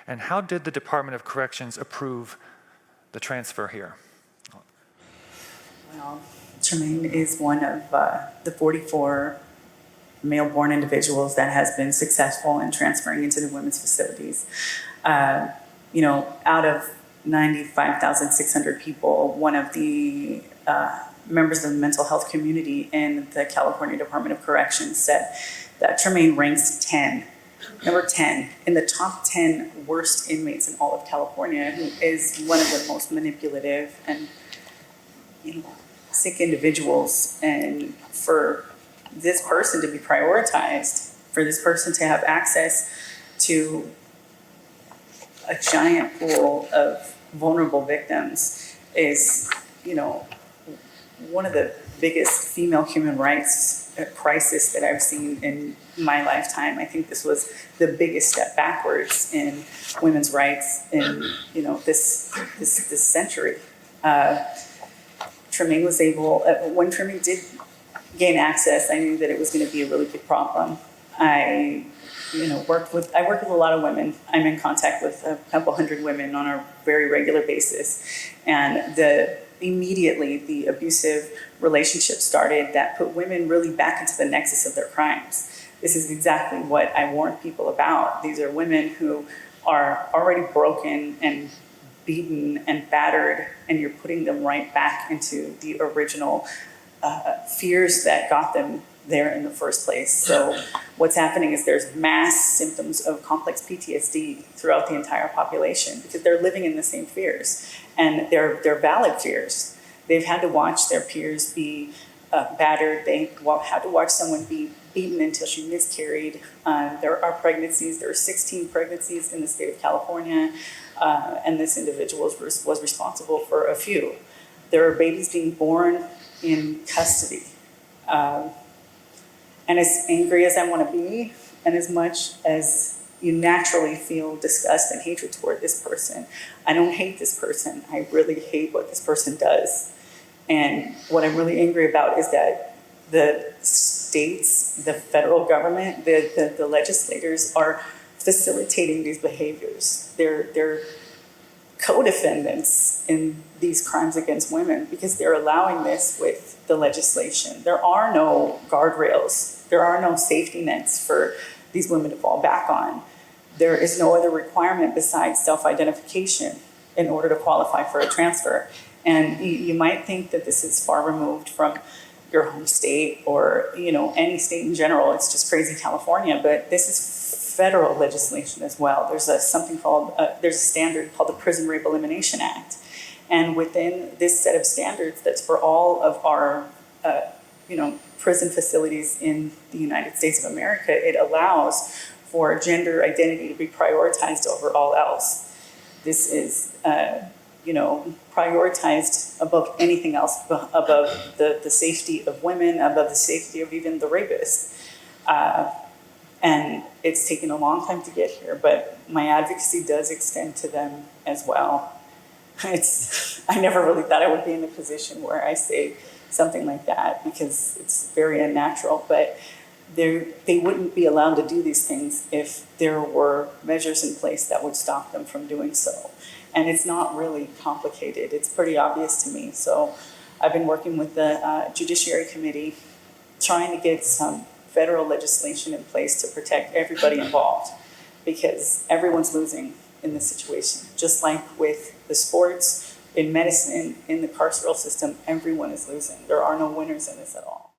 And how did the Department of Corrections approve the transfer here? Well, Tremaine is one of the 44 male-born individuals that has been successful in transferring into the women's facilities. Out of 95,600 people, one of the members of the mental health community in the California Department of Corrections said that Tremaine ranks number 10 in the top 10 worst inmates in all of California, who is one of the most manipulative and sick individuals. And for this person to be prioritized, for this person to have access to a giant pool of vulnerable victims is, one of the biggest female human rights crisis that I've seen in my lifetime. I think this was the biggest step backwards in women's rights in, this century. Tremaine was able, when Tremaine did gain access, I knew that it was going to be a really big problem. I work with a lot of women. I'm in contact with a couple hundred women on a very regular basis. And immediately the abusive relationship started that put women really back into the nexus of their crimes. This is exactly what I warn people about. These are women who are already broken and beaten and battered, and you're putting them right back into the original fears that got them there in the first place. So what's happening is there's mass symptoms of complex PTSD throughout the entire population because they're living in the same fears, and they're valid fears. They've had to watch their peers be battered. They had to watch someone be beaten until she miscarried. There are pregnancies. There are 16 pregnancies in the state of California, and this individual was responsible for a few. There are babies being born in custody. And as angry as I want to be, and as much as you naturally feel disgust and hatred toward this person, I don't hate this person. I really hate what this person does. And what I'm really angry about is that the states, the federal government, the legislators are facilitating these behaviors. They're co-defendants in these crimes against women because they're allowing this with the legislation. There are no guardrails. There are no safety nets for these women to fall back on. There is no other requirement besides self-identification in order to qualify for a transfer. And you might think that this is far removed from your home state or any state in general. It's just crazy California, but this is federal legislation as well. There's a standard called the Prison Rape Elimination Act. And within this set of standards that's for all of our prison facilities in the United States of America, it allows for gender identity to be prioritized over all else. This is prioritized above anything else, above the safety of women, above the safety of even the rapist. And it's taken a long time to get here, but my advocacy does extend to them as well. I never really thought I would be in a position where I say something like that because it's very unnatural, but they wouldn't be allowed to do these things if there were measures in place that would stop them from doing so. And it's not really complicated. It's pretty obvious to me. So I've been working with the Judiciary Committee trying to get some federal legislation in place to protect everybody involved because everyone's losing in this situation. Just like with the sports, in medicine, in the carceral system, everyone is losing. There are no winners in this at all.